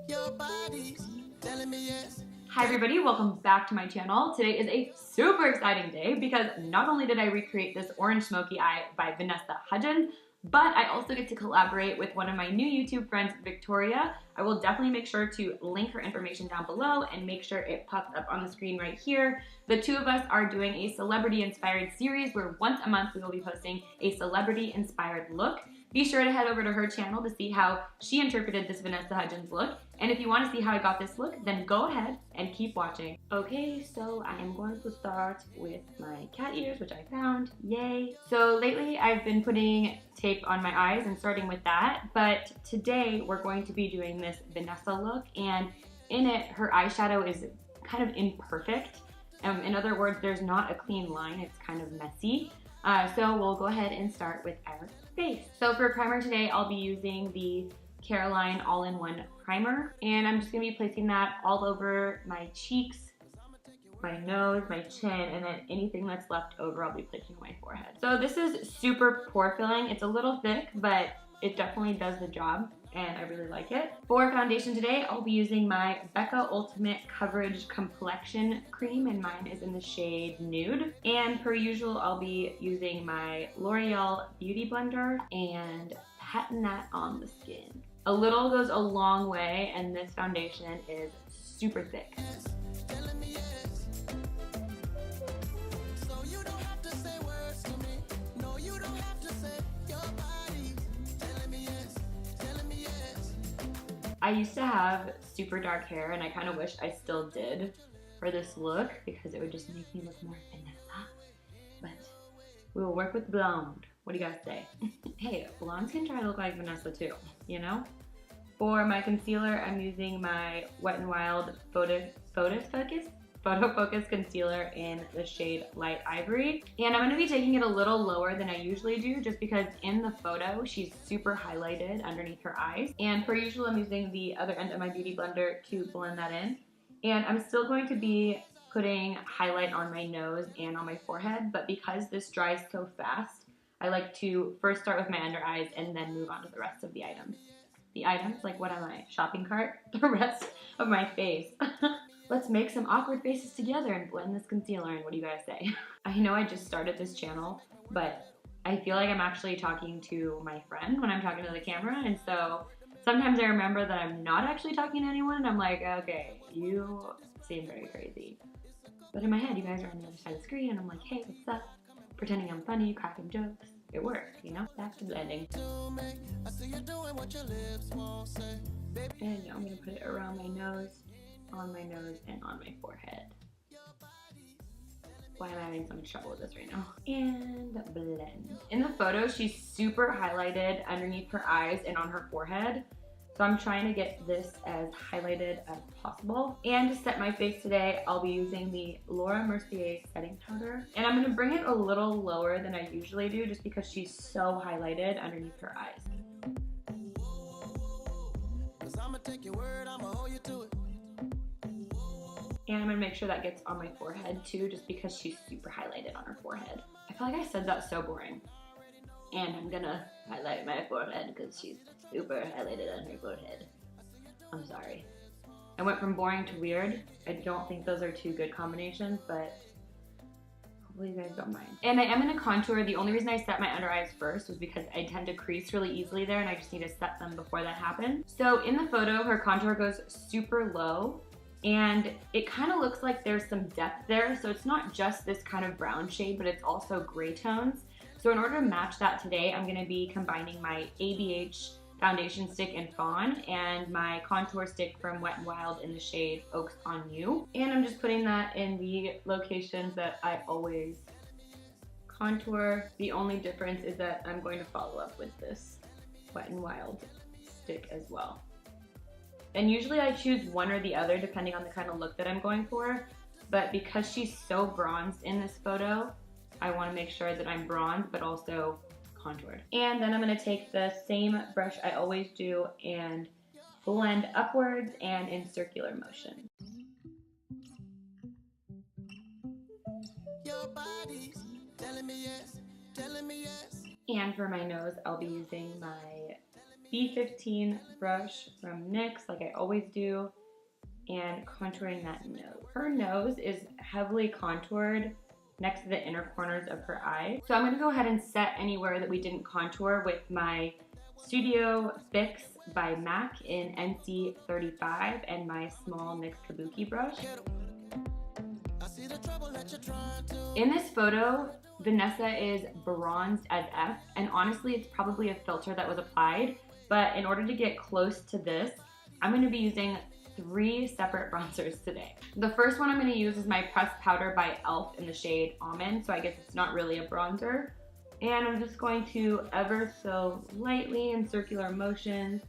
Your body's telling me yes. Hi everybody, welcome back to my channel. Today is a super exciting day because not only did I recreate this orange smoky eye by Vanessa Hudgens, but I also get to collaborate with one of my new YouTube friends, Victoria. I will definitely make sure to link her information down below and make sure it pops up on the screen right here. The two of us are doing a celebrity-inspired series where once a month we will be posting a celebrity-inspired look. Be sure to head over to her channel to see how she interpreted this Vanessa Hudgens look. And if you want to see how I got this look, then go ahead and keep watching. Okay, so I am going to start with my cat ears, which I found, yay. So lately I've been putting tape on my eyes and starting with that, but today we're going to be doing this Vanessa look, and in it, her eyeshadow is kind of imperfect. In other words, there's not a clean line, it's kind of messy. So we'll go ahead and start with our face. So for primer today, I'll be using the Caroline All-in-One Primer, and I'm just gonna be placing that all over my cheeks, my nose, my chin, and then anything that's left over I'll be placing on my forehead. So this is super pore filling. It's a little thick, but it definitely does the job, and I really like it. For foundation today, I'll be using my Becca Ultimate Coverage Complexion Cream, and mine is in the shade Nude. And per usual, I'll be using my L'Oreal Beauty Blender and patting that on the skin. A little goes a long way, and this foundation is super thick. I used to have super dark hair, and I kind of wish I still did for this look because it would just make me look more Vanessa. But we will work with blonde. What do you guys say? Hey, blondes can try to look like Vanessa too, you know? For my concealer, I'm using my Wet n Wild Photofocus concealer in the shade Light Ivory. And I'm going to be taking it a little lower than I usually do just because in the photo she's super highlighted underneath her eyes. And per usual, I'm using the other end of my beauty blender to blend that in. And I'm still going to be putting highlight on my nose and on my forehead, but because this dries so fast, I like to first start with my under eyes and then move on to the rest of the items. The items, like what am I, shopping cart? The rest of my face. Let's make some awkward faces together and blend this concealer in. What do you guys say? I know I just started this channel, but I feel like I'm actually talking to my friend when I'm talking to the camera, and so sometimes I remember that I'm not actually talking to anyone, and I'm like, okay, you seem very crazy. But in my head, you guys are on the other side of the screen, and I'm like, hey, what's up? Pretending I'm funny, cracking jokes. It works, you know? Back to blending. And I'm gonna put it around my nose, on my nose, and on my forehead. Why am I having so much trouble with this right now? And blend. In the photo, she's super highlighted underneath her eyes and on her forehead. So I'm trying to get this as highlighted as possible. And to set my face today, I'll be using the Mercier setting powder. And I'm gonna bring it a little lower than I usually do just because she's so highlighted underneath her eyes. And I'm gonna make sure that gets on my forehead too, just because she's super highlighted on her forehead. I feel like I said that so boring. And I'm gonna highlight my forehead because she's super highlighted on her forehead. I'm sorry. I went from boring to weird. I don't think those are two good combinations, but hopefully you guys don't mind. And I am gonna contour. The only reason I set my under eyes first was because I tend to crease really easily there, and I just need to set them before that happens. So in the photo, her contour goes super low, and it kind of looks like there's some depth there. So it's not just this kind of brown shade, but it's also gray tones. So in order to match that today, I'm gonna be combining my ABH foundation stick in Fawn and my contour stick from Wet n Wild in the shade Oaks on You. And I'm just putting that in the locations that I always contour. The only difference is that I'm going to follow up with this Wet n Wild stick as well. And usually I choose one or the other depending on the kind of look that I'm going for, but because she's so bronzed in this photo, I want to make sure that I'm bronzed but also contoured. And then I'm going to take the same brush I always do and blend upwards and in circular motion. Your body's telling me yes, telling me yes. And for my nose, I'll be using my B15 brush from NYX, like I always do, and contouring that nose. Her nose is heavily contoured next to the inner corners of her eye. So I'm gonna go ahead and set anywhere that we didn't contour with my Studio Fix by MAC in NC35 and my small NYX Kabuki brush. In this photo, Vanessa is bronzed as F, and honestly it's probably a filter that was applied, but in order to get close to this, I'm gonna be using 3 separate bronzers today. The first one I'm gonna use is my pressed powder by e.l.f. in the shade Almond, so I guess it's not really a bronzer. And I'm just going to ever so lightly in circular motions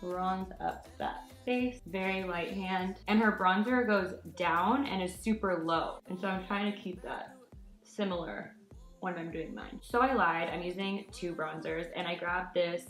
bronze up that face, very light hand. And her bronzer goes down and is super low. And so I'm trying to keep that similar when I'm doing mine. So I lied, I'm using 2 bronzers, and I grabbed this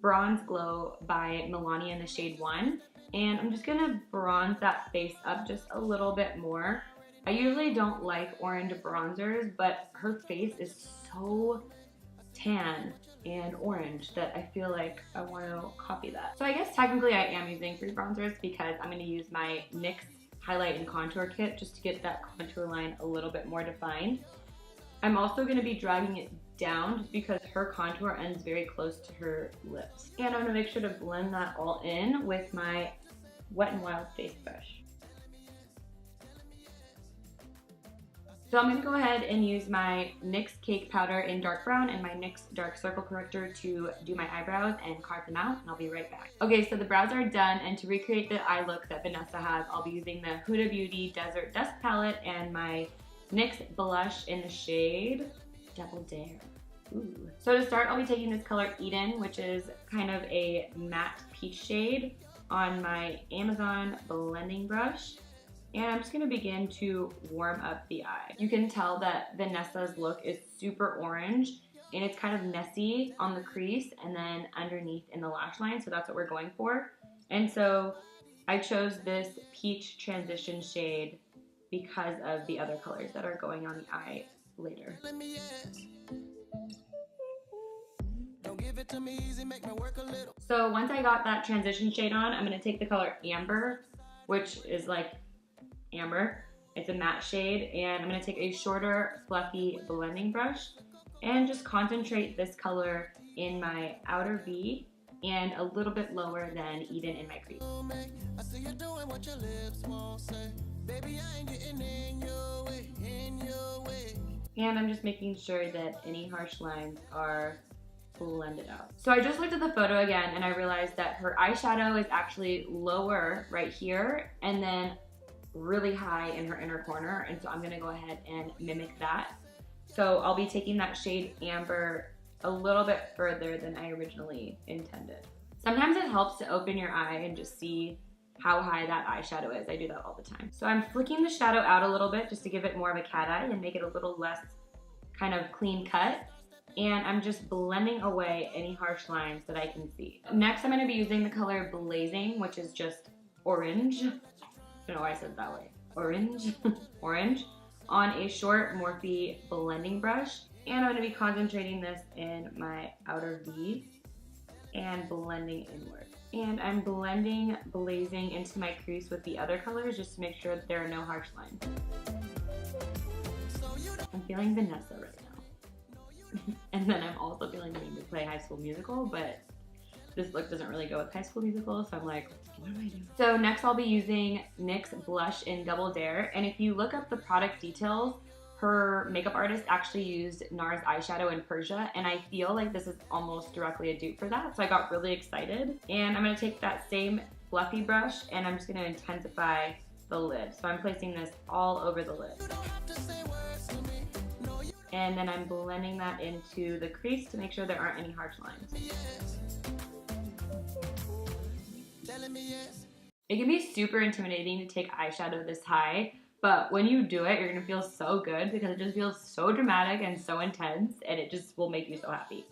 Bronze Glow by Milani in the shade 1. And I'm just gonna bronze that face up just a little bit more. I usually don't like orange bronzers, but her face is so tan and orange that I feel like I want to copy that. So I guess technically I am using 3 bronzers because I'm going to use my NYX Highlight and Contour Kit just to get that contour line a little bit more defined. I'm also going to be dragging it down just because her contour ends very close to her lips. And I'm going to make sure to blend that all in with my Wet n Wild face brush. So I'm gonna go ahead and use my NYX Cake Powder in dark brown and my NYX Dark Circle Corrector to do my eyebrows and carve them out, and I'll be right back. Okay, so the brows are done, and to recreate the eye look that Vanessa has, I'll be using the Huda Beauty Desert Dusk palette and my NYX blush in the shade Double Dare. Ooh. So to start, I'll be taking this color Eden, which is kind of a matte peach shade, on my Amazon blending brush. And I'm just gonna begin to warm up the eye. You can tell that Vanessa's look is super orange, and it's kind of messy on the crease and then underneath in the lash line, so that's what we're going for. And so I chose this peach transition shade because of the other colors that are going on the eye later. So once I got that transition shade on, I'm gonna take the color Amber, which is like amber. It's a matte shade, and I'm gonna take a shorter, fluffy blending brush and just concentrate this color in my outer V and a little bit lower than Eden in my crease. And I'm just making sure that any harsh lines are blended out. So I just looked at the photo again and I realized that her eyeshadow is actually lower right here and then really high in her inner corner, and so I'm gonna go ahead and mimic that. So I'll be taking that shade Amber a little bit further than I originally intended. Sometimes it helps to open your eye and just see how high that eyeshadow is. I do that all the time. So I'm flicking the shadow out a little bit just to give it more of a cat eye and make it a little less kind of clean cut. And I'm just blending away any harsh lines that I can see. Next, I'm gonna be using the color Blazing, which is just orange. I don't know why I said it that way. Orange, orange, on a short Morphe blending brush. And I'm gonna be concentrating this in my outer V and blending inward. And I'm blending Blazing into my crease with the other colors just to make sure that there are no harsh lines. I'm feeling Vanessa right now. And then I'm also feeling the need to play High School Musical, but this look doesn't really go with High School Musical, so I'm like, what am I doing? So next I'll be using NYX Blush in Double Dare, and if you look up the product details, her makeup artist actually used NARS eyeshadow in Persia, and I feel like this is almost directly a dupe for that, so I got really excited. And I'm gonna take that same fluffy brush, and I'm just gonna intensify the lid. So I'm placing this all over the lid. And then I'm blending that into the crease to make sure there aren't any harsh lines. It can be super intimidating to take eyeshadow this high, but when you do it, you're gonna feel so good because it just feels so dramatic and so intense, and it just will make you so happy.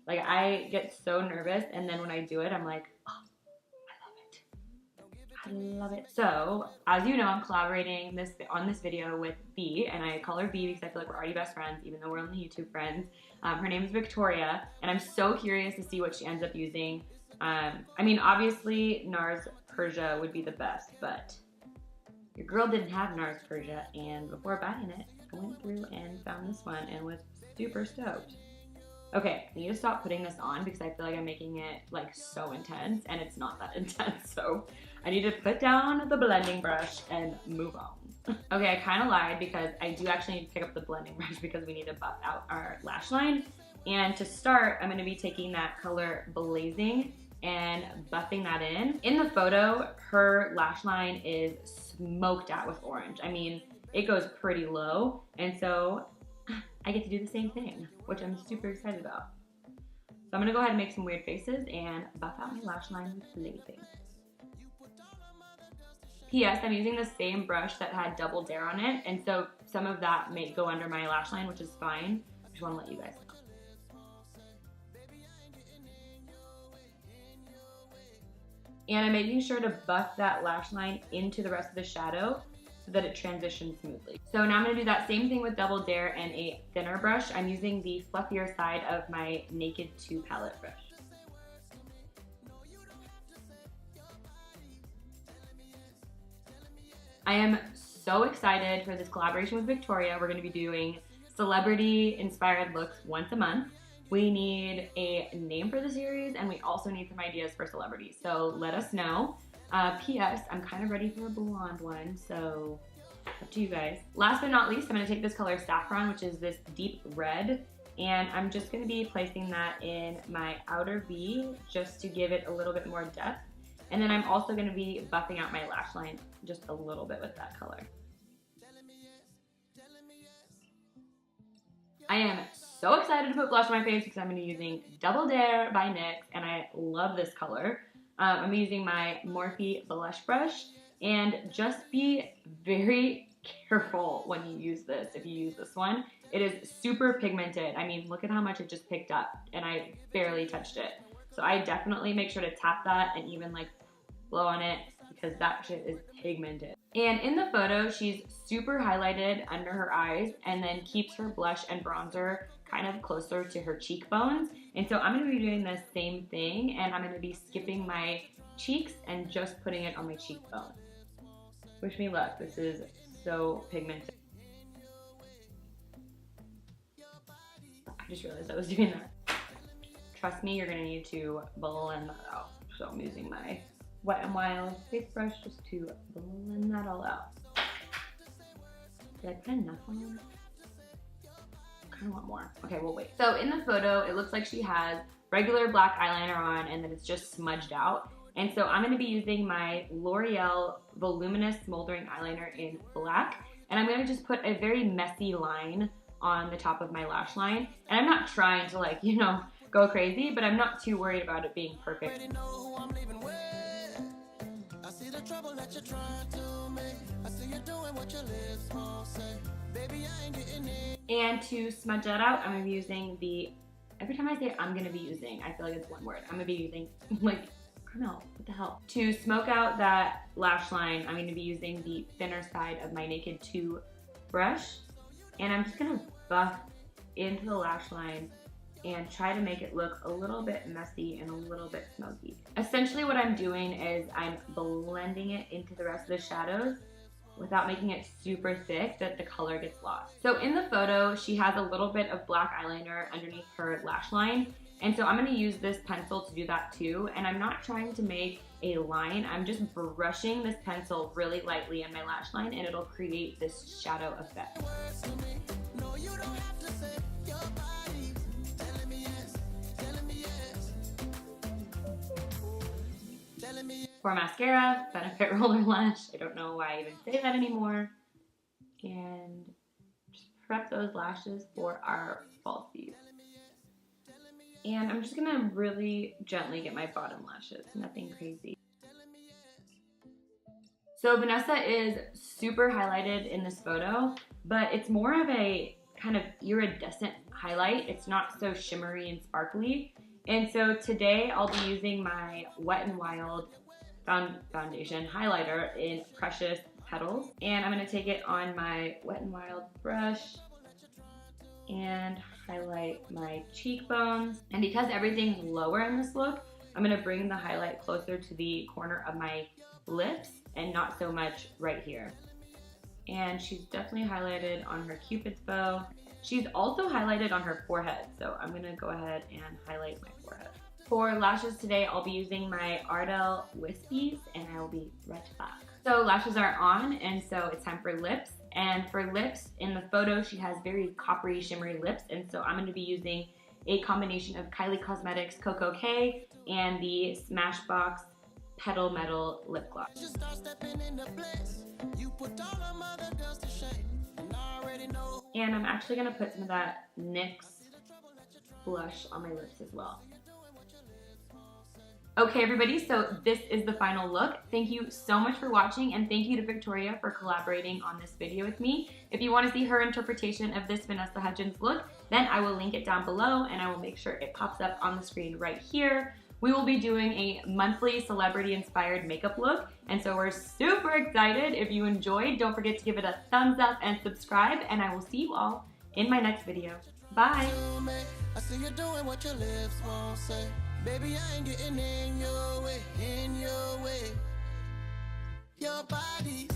Like, I get so nervous, and then when I do it, I'm like, oh, I love it. I Love it. So, as you know, I'm collaborating on this video with B, and I call her B because I feel like we're already best friends, even though we're only YouTube friends. Her name is Victoria, and I'm so curious to see what she ends up using. I mean, obviously, NARS Persia would be the best, but your girl didn't have NARS Persia, and before buying it, I went through and found this one and was super stoked. Okay, I need to stop putting this on because I feel like I'm making it like so intense, and it's not that intense, so I need to put down the blending brush and move on. Okay, I kind of lied because I do actually need to pick up the blending brush because we need to buff out our lash line. And to start, I'm going to be taking that color Blazing and buffing that in. In the photo, her lash line is smoked out with orange. I mean, it goes pretty low, and so I get to do the same thing, which I'm super excited about. So I'm gonna go ahead and make some weird faces and buff out my lash line with Blazing. P.S. I'm using the same brush that had Double Dare on it, and so some of that may go under my lash line, which is fine. I just wanna let you guys know. And I'm making sure to buff that lash line into the rest of the shadow so that it transitions smoothly. So now I'm gonna do that same thing with Double Dare and a thinner brush. I'm using the fluffier side of my Naked 2 palette brush. I am so excited for this collaboration with Victoria. We're gonna be doing celebrity-inspired looks once a month. We need a name for the series, and we also need some ideas for celebrities, so let us know. P.S. I'm kind of ready for a blonde one, so up to you guys. Last but not least, I'm gonna take this color Saffron, which is this deep red, and I'm just gonna be placing that in my outer V just to give it a little bit more depth. And then I'm also gonna be buffing out my lash line just a little bit with that color. I am so excited to put blush on my face because I'm going to be using Double Dare by NYX, and I love this color. I'm using my Morphe blush brush, and just be very careful when you use this, if you use this one. It is super pigmented. I mean, look at how much it just picked up, and I barely touched it. So I definitely make sure to tap that and even like blow on it because that shit is pigmented. And in the photo, she's super highlighted under her eyes and then keeps her blush and bronzer kind of closer to her cheekbones. And so I'm gonna be doing the same thing, and I'm gonna be skipping my cheeks and just putting it on my cheekbone. Wish me luck, this is so pigmented. I just realized I was doing that. Trust me, you're gonna need to blend that out. So I'm using my Wet n Wild face brush just to blend that all out. Did I put enough on? I kind of want more. Okay, we'll wait. So in the photo, it looks like she has regular black eyeliner on and then it's just smudged out. And so I'm gonna be using my L'Oreal Voluminous Smoldering Eyeliner in black. And I'm gonna just put a very messy line on the top of my lash line. And I'm not trying to like, you know, go crazy, but I'm not too worried about it being perfect. Trouble that you're trying to make. I see you doing what your lips won't say. Baby, I ain't getting it. And to smudge that out, I'm gonna be using the, every time I say I'm gonna be using, I feel like it's one word. I'm gonna be using, like, Creme, what the hell? To smoke out that lash line, I'm gonna be using the thinner side of my Naked 2 brush. And I'm just gonna buff into the lash line and try to make it look a little bit messy and a little bit smoky. Essentially what I'm doing is I'm blending it into the rest of the shadows without making it super thick that the color gets lost. So in the photo, she has a little bit of black eyeliner underneath her lash line, and so I'm gonna use this pencil to do that too, and I'm not trying to make a line, I'm just brushing this pencil really lightly in my lash line and it'll create this shadow effect. For mascara, Benefit Roller Lash. I don't know why I even say that anymore. And just prep those lashes for our falsies. And I'm just gonna really gently get my bottom lashes, nothing crazy. So Vanessa is super highlighted in this photo, but it's more of a kind of iridescent highlight. It's not so shimmery and sparkly. And so today I'll be using my Wet n Wild foundation highlighter in Precious Petals. And I'm going to take it on my Wet n Wild brush and highlight my cheekbones. And because everything's lower in this look, I'm going to bring the highlight closer to the corner of my lips and not so much right here. And she's definitely highlighted on her Cupid's bow. She's also highlighted on her forehead, so I'm going to go ahead and highlight my forehead. For lashes today, I'll be using my Ardell Wispies, and I will be right back. So lashes are on, and so it's time for lips. And for lips, in the photo, she has very coppery, shimmery lips, and so I'm going to be using a combination of Kylie Cosmetics Coco K and the Smashbox Petal Metal Lip Gloss. And I'm actually going to put some of that NYX blush on my lips as well. Okay everybody, so this is the final look. Thank you so much for watching, and thank you to Victoria for collaborating on this video with me. If you want to see her interpretation of this Vanessa Hudgens look, then I will link it down below and I will make sure it pops up on the screen right here. We will be doing a monthly celebrity inspired makeup look, and so we're super excited. If you enjoyed, don't forget to give it a thumbs up and subscribe, and I will see you all in my next video. Bye! I see you doing what your lips won't say. Baby, I ain't getting in your way, in your way. Your body